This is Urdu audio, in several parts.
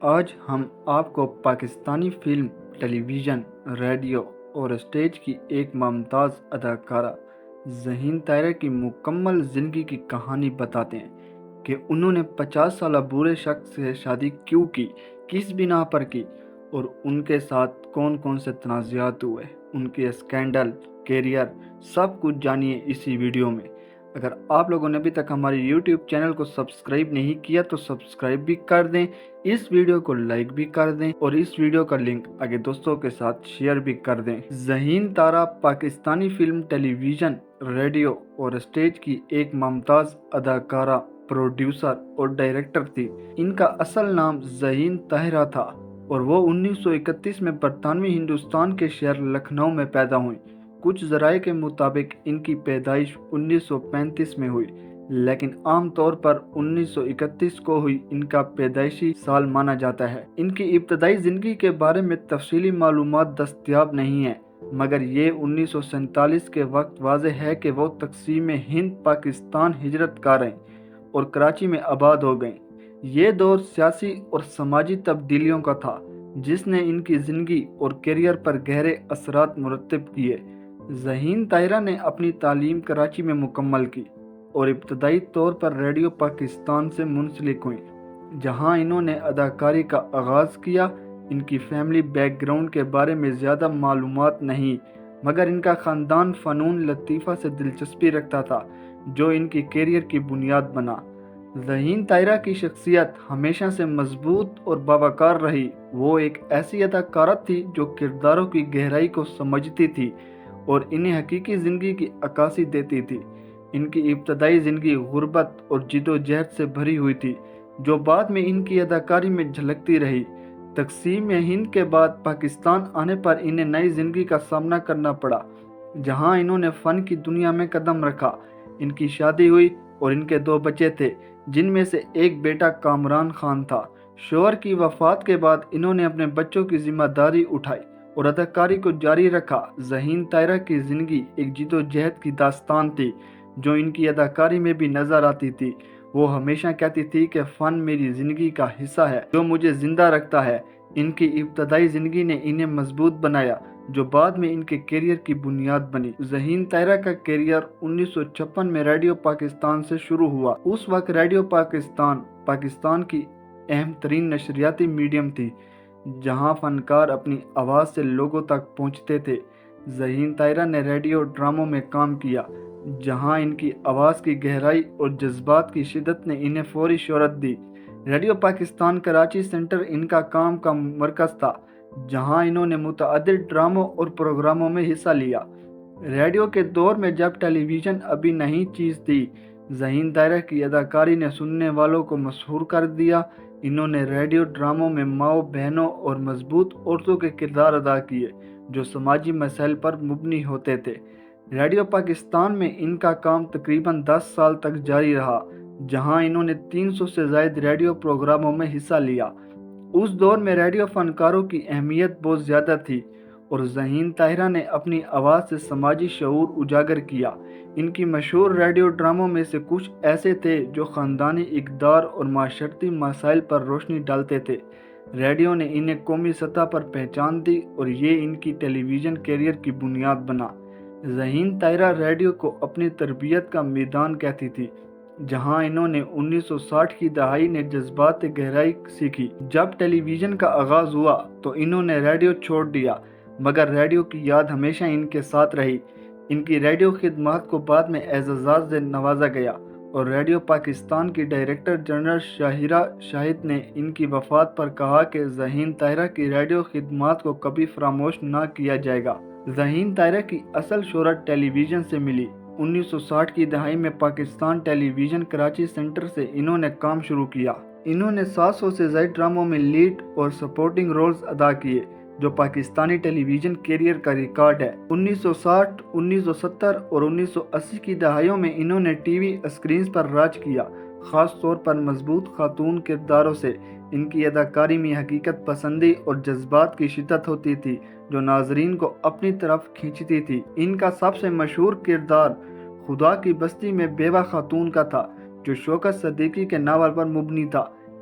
آج ہم آپ کو پاکستانی فلم، ٹیلی ویژن، ریڈیو اور اسٹیج کی ایک ممتاز اداکارہ ذہین طاہرہ کی مکمل زندگی کی کہانی بتاتے ہیں کہ انہوں نے 50 سالہ بوڑھے شخص سے شادی کیوں کی، کس بنا پر کی، اور ان کے ساتھ کون کون سے تنازعات ہوئے، ان کے اسکینڈل، کیریئر، سب کچھ جانیے اسی ویڈیو میں۔ اگر آپ لوگوں نے ابھی تک ہمارے یوٹیوب چینل کو سبسکرائب نہیں کیا تو سبسکرائب بھی کر دیں، اس ویڈیو کو لائک بھی کر دیں اور اس ویڈیو کا لنک آگے دوستوں کے ساتھ شیئر بھی کر دیں۔ ذہین طاہرہ پاکستانی فلم، ٹیلی ویژن، ریڈیو اور اسٹیج کی ایک ممتاز اداکارہ، پروڈیوسر اور ڈائریکٹر تھی۔ ان کا اصل نام ذہین طاہرہ تھا اور وہ 1931 میں برطانوی ہندوستان کے شہر لکھنؤ میں پیدا ہوئیں۔ کچھ ذرائع کے مطابق ان کی پیدائش 1935 میں ہوئی، لیکن عام طور پر 1931 کو ہوئی ان کا پیدائشی سال مانا جاتا ہے۔ ان کی ابتدائی زندگی کے بارے میں تفصیلی معلومات دستیاب نہیں ہیں، مگر یہ 1947 کے وقت واضح ہے کہ وہ تقسیم ہند پاکستان ہجرت کر رہیں اور کراچی میں آباد ہو گئیں۔ یہ دور سیاسی اور سماجی تبدیلیوں کا تھا جس نے ان کی زندگی اور کیریئر پر گہرے اثرات مرتب کیے۔ ذہین طاہرہ نے اپنی تعلیم کراچی میں مکمل کی اور ابتدائی طور پر ریڈیو پاکستان سے منسلک ہوئیں، جہاں انہوں نے اداکاری کا آغاز کیا۔ ان کی فیملی بیک گراؤنڈ کے بارے میں زیادہ معلومات نہیں، مگر ان کا خاندان فنون لطیفہ سے دلچسپی رکھتا تھا، جو ان کی کیریئر کی بنیاد بنا۔ ذہین طاہرہ کی شخصیت ہمیشہ سے مضبوط اور باوقار رہی۔ وہ ایک ایسی اداکارہ تھی جو کرداروں کی گہرائی کو سمجھتی تھی اور انہیں حقیقی زندگی کی عکاسی دیتی تھی۔ ان کی ابتدائی زندگی غربت اور جدوجہد سے بھری ہوئی تھی، جو بعد میں ان کی اداکاری میں جھلکتی رہی۔ تقسیم ہند کے بعد پاکستان آنے پر انہیں نئی زندگی کا سامنا کرنا پڑا، جہاں انہوں نے فن کی دنیا میں قدم رکھا۔ ان کی شادی ہوئی اور ان کے 2 بچے تھے، جن میں سے ایک بیٹا کامران خان تھا۔ شوہر کی وفات کے بعد انہوں نے اپنے بچوں کی ذمہ داری اٹھائی اور اداکاری کو جاری رکھا۔ ذہین طاہرہ کی زندگی ایک جدوجہد کی داستان تھی، جو ان کی اداکاری میں بھی نظر آتی تھی۔ وہ ہمیشہ کہتی تھی کہ فن میری زندگی کا حصہ ہے جو مجھے زندہ رکھتا ہے۔ ان کی ابتدائی زندگی نے انہیں مضبوط بنایا، جو بعد میں ان کے کیریئر کی بنیاد بنی۔ ذہین طاہرہ کا کیریئر 1956 میں ریڈیو پاکستان سے شروع ہوا۔ اس وقت ریڈیو پاکستان کی اہم ترین نشریاتی میڈیم تھی، جہاں فنکار اپنی آواز سے لوگوں تک پہنچتے تھے۔ ذہین طاہرہ نے ریڈیو ڈراموں میں کام کیا، جہاں ان کی آواز کی گہرائی اور جذبات کی شدت نے انہیں فوری شہرت دی۔ ریڈیو پاکستان کراچی سینٹر ان کا کام کا مرکز تھا، جہاں انہوں نے متعدد ڈراموں اور پروگراموں میں حصہ لیا۔ ریڈیو کے دور میں جب ٹیلی ویژن ابھی نئی چیز تھی، ذہین طاہرہ کی اداکاری نے سننے والوں کو مسحور کر دیا۔ انہوں نے ریڈیو ڈراموں میں ماؤں بہنوں اور مضبوط عورتوں کے کردار ادا کیے، جو سماجی مسائل پر مبنی ہوتے تھے۔ ریڈیو پاکستان میں ان کا کام تقریباً 10 سال تک جاری رہا، جہاں انہوں نے 300 سے زائد ریڈیو پروگراموں میں حصہ لیا۔ اس دور میں ریڈیو فنکاروں کی اہمیت بہت زیادہ تھی اور ذہین طاہرہ نے اپنی آواز سے سماجی شعور اجاگر کیا۔ ان کی مشہور ریڈیو ڈراموں میں سے کچھ ایسے تھے جو خاندانی اقدار اور معاشرتی مسائل پر روشنی ڈالتے تھے۔ ریڈیو نے انہیں قومی سطح پر پہچان دی اور یہ ان کی ٹیلی ویژن کیریئر کی بنیاد بنا۔ ذہین طاہرہ ریڈیو کو اپنی تربیت کا میدان کہتی تھی، جہاں انہوں نے 1960 کی دہائی نے جذبات گہرائی سیکھی۔ جب ٹیلی ویژن کا آغاز ہوا تو انہوں نے ریڈیو چھوڑ دیا، مگر ریڈیو کی یاد ہمیشہ ان کے ساتھ رہی۔ ان کی ریڈیو خدمات کو بعد میں اعزازات سے نوازا گیا اور ریڈیو پاکستان کی ڈائریکٹر جنرل شاہرہ شاہد نے ان کی وفات پر کہا کہ ذہین طاہرہ کی ریڈیو خدمات کو کبھی فراموش نہ کیا جائے گا۔ ذہین طاہرہ کی اصل شہرت ٹیلی ویژن سے ملی۔ 1960 کی دہائی میں پاکستان ٹیلی ویژن کراچی سینٹر سے انہوں نے کام شروع کیا۔ انہوں نے 700 سے زائد ڈراموں میں لیڈ اور سپورٹنگ رولز ادا کیے، جو پاکستانی ٹیلی ویژن کیریئر کا ریکارڈ ہے۔ 1960، 1970 اور 1980 کی دہائیوں میں انہوں نے ٹی وی اسکرینز پر راج کیا، خاص طور پر مضبوط خاتون کرداروں سے۔ ان کی اداکاری میں حقیقت پسندی اور جذبات کی شدت ہوتی تھی، جو ناظرین کو اپنی طرف کھینچتی تھی۔ ان کا سب سے مشہور کردار خدا کی بستی میں بیوہ خاتون کا تھا، جو شوکت صدیقی کے ناول پر مبنی تھا۔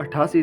88